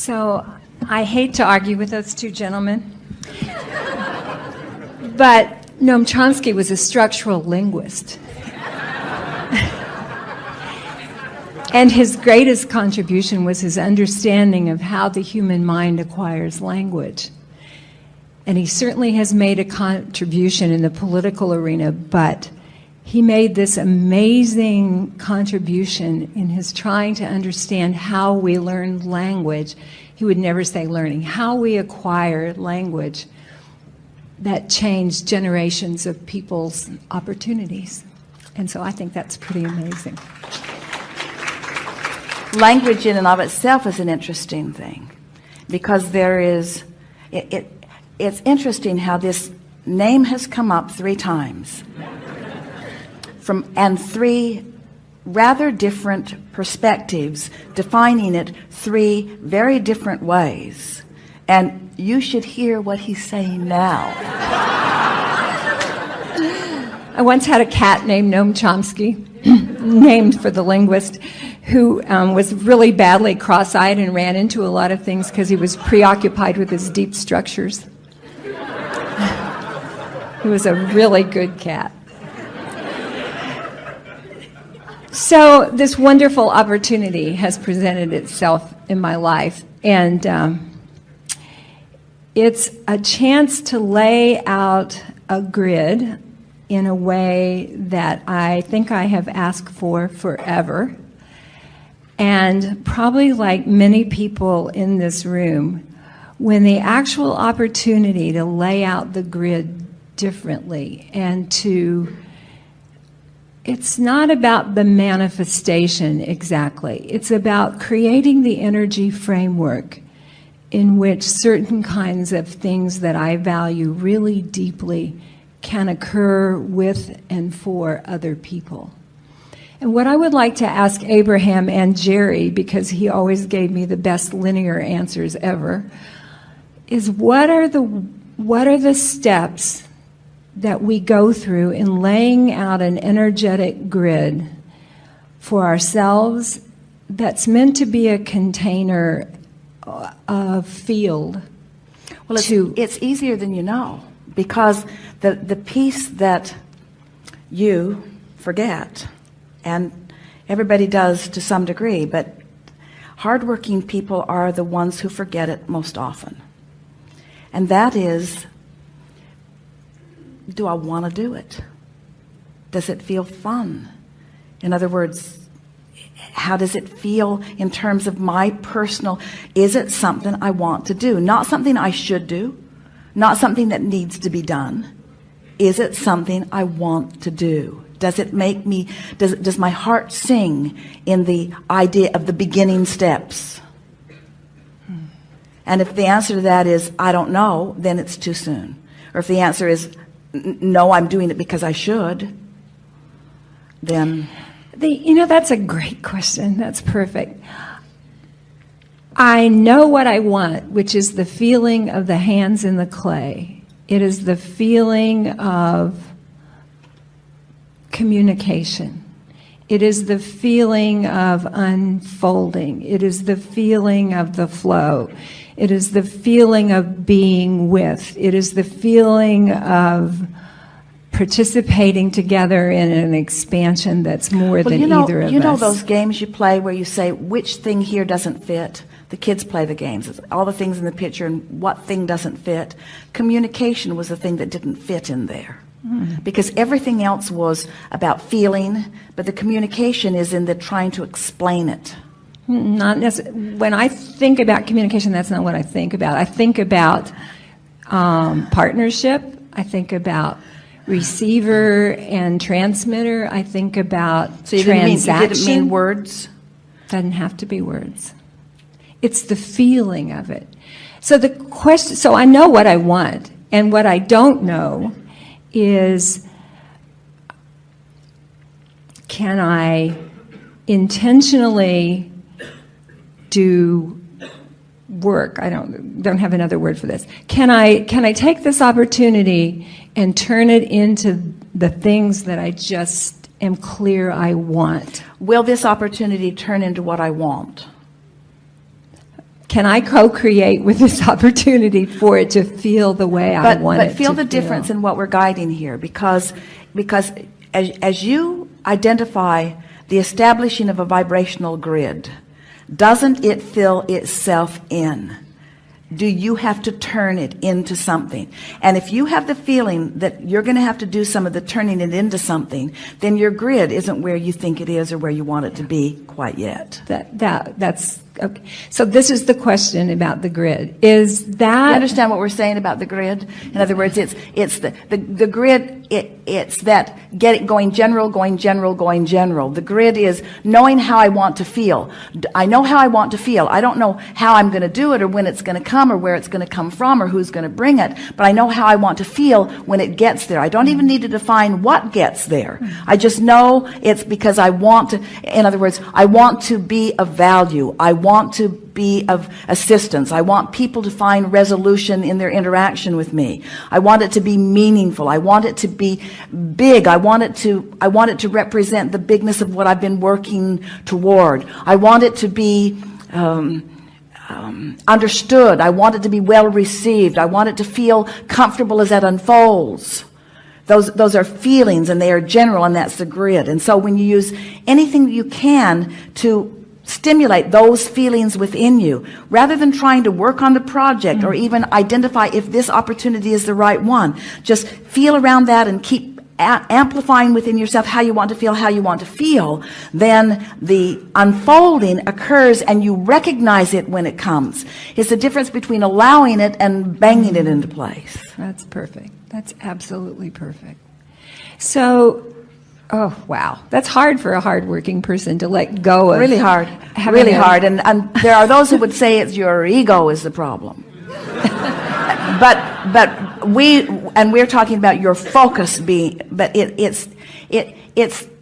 So I hate to argue with those two gentlemen, but Noam Chomsky was a structural linguist. And his greatest contribution was his understanding of how the human mind acquires language. And he certainly has made a contribution in the political arena, but he made this amazing contribution in his trying to understand how we learn language. He would never say learning, how we acquire language that changed generations of people's opportunities. And so I think that's pretty amazing. Language in and of itself is an interesting thing, because there is, it's interesting how this name has come up 3 times and 3 rather different perspectives, defining it 3 very different ways. And you should hear what he's saying now. I once had a cat named Noam Chomsky, named for the linguist, who was really badly cross-eyed and ran into a lot of things because he was preoccupied with his deep structures. He was a really good cat. So this wonderful opportunity has presented itself in my life, and it's a chance to lay out a grid in a way that I think I have asked for forever. And probably like many people in this room, when the actual opportunity to lay out the grid differently and to, it's not about the manifestation exactly. It's about creating the energy framework in which certain kinds of things that I value really deeply can occur with and for other people. And what I would like to ask Abraham and Jerry, because he always gave me the best linear answers ever, is what are the steps that we go through in laying out an energetic grid for ourselves that's meant to be a container of field? Well, it's easier than you know, because the piece that you forget, and everybody does to some degree, but hardworking people are the ones who forget it most often. And that is, do I want to do it? Does it feel fun? In other words, how does it feel in terms of my personal, is it something I want to do? Not something I should do, not something that needs to be done. Is it something I want to do? Does it make me, does my heart sing in the idea of the beginning steps? And if the answer to that is, I don't know, then it's too soon. Or if the answer is, no, I'm doing it because I should, then... that's a great question. That's perfect. I know what I want, which is the feeling of the hands in the clay. It is the feeling of communication. It is the feeling of unfolding. It is the feeling of the flow. It is the feeling of being with. It is the feeling of participating together in an expansion that's more than either of us. You know those games you play where you say, which thing here doesn't fit? The kids play the games. It's all the things in the picture and what thing doesn't fit. Communication was the thing that didn't fit in there. Because everything else was about feeling, but the communication is in the trying to explain it. Not necessarily. When I think about communication, that's not what I think about. I think about partnership. I think about receiver and transmitter. I think about transaction. You didn't mean words? Doesn't have to be words. It's the feeling of it. So the question. So I know what I want, and what I don't know is, can I intentionally do work? I don't have another word for this. Can I take this opportunity and turn it into the things that I just am clear I want? Will this opportunity turn into what I want? can I co-create with this opportunity for it to feel the way I want it to feel? But feel the difference in what we're guiding here, because as you identify the establishing of a vibrational grid, doesn't it fill itself in? Do you have to turn it into something? And if you have the feeling that you're going to have to do some of the turning it into something, then your grid isn't where you think it is or where you want it to be quite yet. That's okay. So this is the question about the grid. Is that... You understand what we're saying about the grid? In other words, it's the grid, it's that get it going general, going general, going general. The grid is knowing how I want to feel. I know how I want to feel. I don't know how I'm going to do it or when it's going to come or where it's going to come from or who's going to bring it, but I know how I want to feel when it gets there. I don't even need to define what gets there. I just know it's because I want to, in other words, I want to be of value. I want to be of assistance. I want people to find resolution in their interaction with me. I want it to be meaningful. I want it to be big. I want it to represent the bigness of what I've been working toward. I want it to be understood. I want it to be well received. I want it to feel comfortable as that unfolds. Those are feelings, and they are general, and that's the grid. And so when you use anything that you can to stimulate those feelings within you, rather than trying to work on the project or even identify if this opportunity is the right one, just feel around that and keep amplifying within yourself how you want to feel, then the unfolding occurs and you recognize it when it comes. It's the difference between allowing it and banging it into place. That's perfect. That's absolutely perfect. So, oh, wow. That's hard for a hardworking person to let go of. Really hard. Really hard. And there are those who would say it's your ego is the problem. But we're talking about your focus being, but it's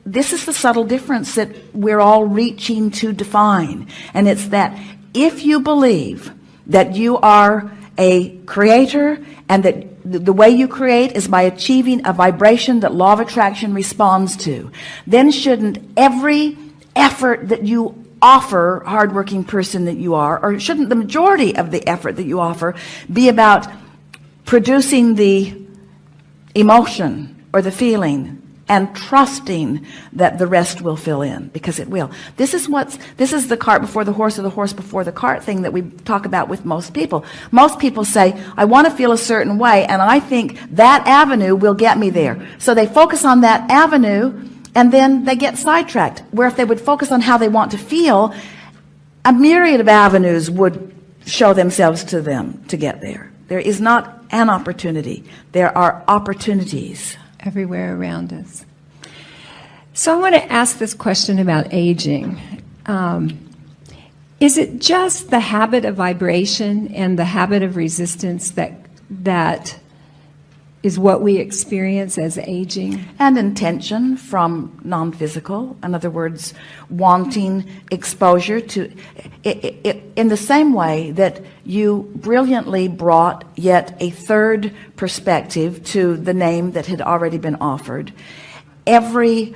this is the subtle difference that we're all reaching to define. And it's that if you believe that you are a creator and that the way you create is by achieving a vibration that law of attraction responds to, then shouldn't every effort that you offer, hardworking person that you are, or shouldn't the majority of the effort that you offer be about producing the emotion or the feeling and trusting that the rest will fill in, because it will. This is the cart before the horse, or the horse before the cart thing that we talk about with most people. Most people say, I want to feel a certain way, and I think that avenue will get me there. So they focus on that avenue, and then they get sidetracked. Where if they would focus on how they want to feel, a myriad of avenues would show themselves to them to get there. There is not an opportunity. There are opportunities everywhere around us. So I want to ask this question about aging. Is it just the habit of vibration and the habit of resistance that is what we experience as aging? And intention from non-physical. In other words, wanting exposure to in the same way that you brilliantly brought yet a third perspective to the name that had already been offered. Every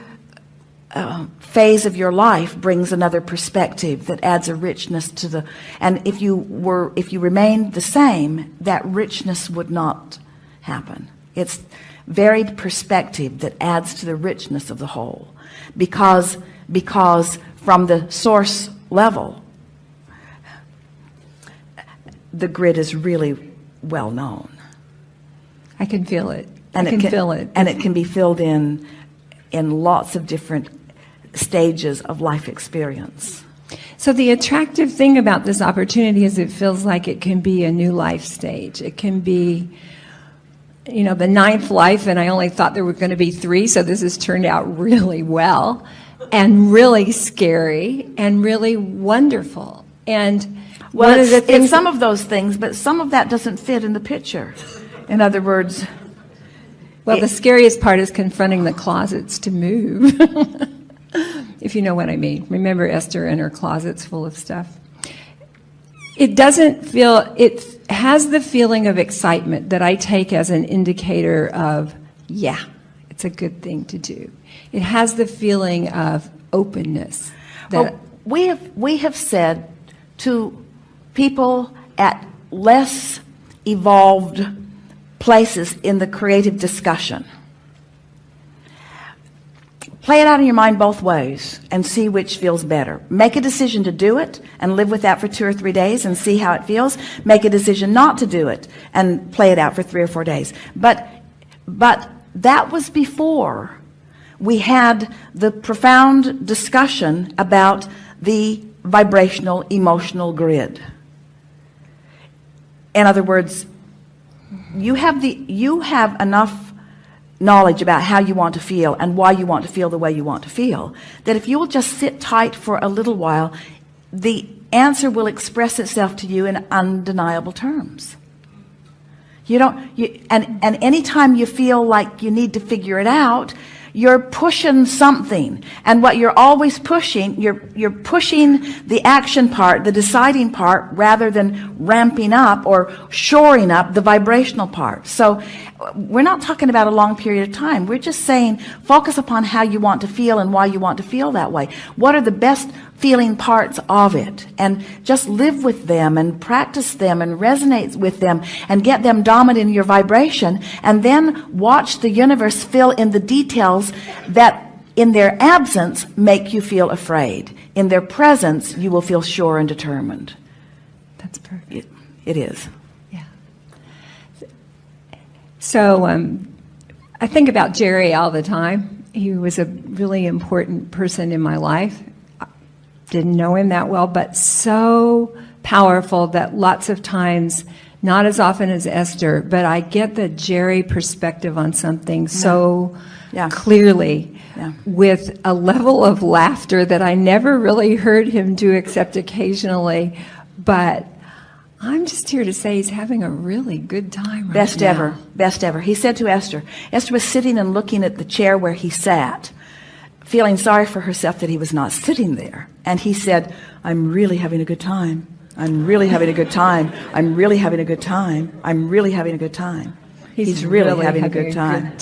phase of your life brings another perspective that adds a richness to the, and if you remained the same, that richness would not happen. It's varied perspective that adds to the richness of the whole, because from the source level, the grid is really well known. I can feel it. And I can feel it. And it can be filled in lots of different stages of life experience. So the attractive thing about this opportunity is it feels like it can be a new life stage. It can be, the 9th life, and I only thought there were going to be 3, so this has turned out really well, and really scary, and really wonderful. And well, one of the things, it's some of those things, but some of that doesn't fit in the picture. In other words, well, the scariest part is confronting the closets to move, if you know what I mean. Remember Esther and her closets full of stuff? It doesn't feel, it has the feeling of excitement that I take as an indicator of, yeah, it's a good thing to do. It has the feeling of openness. Well, we have said to people at less evolved places in the creative discussion. Play it out in your mind both ways and see which feels better. Make a decision to do it and live with that for 2 or 3 days and see how it feels. Make a decision not to do it and play it out for 3 or 4 days. But that was before we had the profound discussion about the vibrational emotional grid. In other words, you have enough knowledge about how you want to feel and why you want to feel the way you want to feel, that if you will just sit tight for a little while, the answer will express itself to you in undeniable terms. And anytime you feel like you need to figure it out, you're pushing something, and what you're always pushing, you're pushing the action part, the deciding part, rather than ramping up or shoring up the vibrational part. So we're not talking about a long period of time. We're just saying focus upon how you want to feel and why you want to feel that way. What are the best feeling parts of it, and just live with them and practice them and resonate with them and get them dominant in your vibration, and then watch the universe fill in the details that in their absence make you feel afraid. In their presence you will feel sure and determined. That's perfect. It is. Yeah. So I think about Jerry all the time. He was a really important person in my life. Didn't know him that well, but so powerful that lots of times, not as often as Esther, but I get the Jerry perspective on something so clearly, with a level of laughter that I never really heard him do except occasionally. But I'm just here to say he's having a really good time right now. Best ever. He said to Esther was sitting and looking at the chair where he sat, feeling sorry for herself that he was not sitting there. And he said, I'm really having a good time. I'm really having a good time. I'm really having a good time. I'm really having a good time. He's really having a good time.